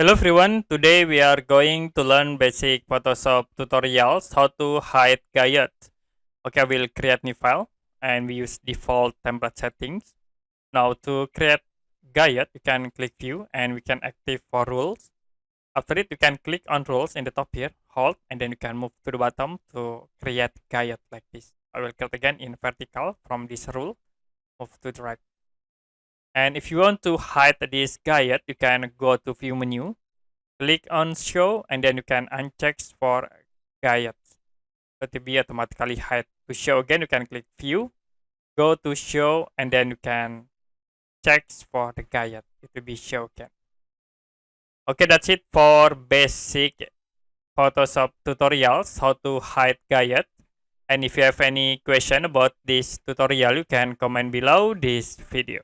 Hello everyone, today we are going to learn basic Photoshop tutorials how to hide Gayet. Okay, we'll create new file and we use default template settings. Now to create Gayet, you can click view and we can active for rules. After it, you can click on rules in the top here, hold, and then you can move to the bottom to create Gayet like this. I will click again in vertical from this rule, move to the right. And if you want to hide this Gayet, you can go to view menu, click on show, and then you can uncheck for Gayet. So to be automatically hide. To show again, you can click view, go to show, and then you can check for the Gayet. It will be show again. Okay, that's it for basic Photoshop tutorials, how to hide Gayet. And if you have any question about this tutorial, you can comment below this video.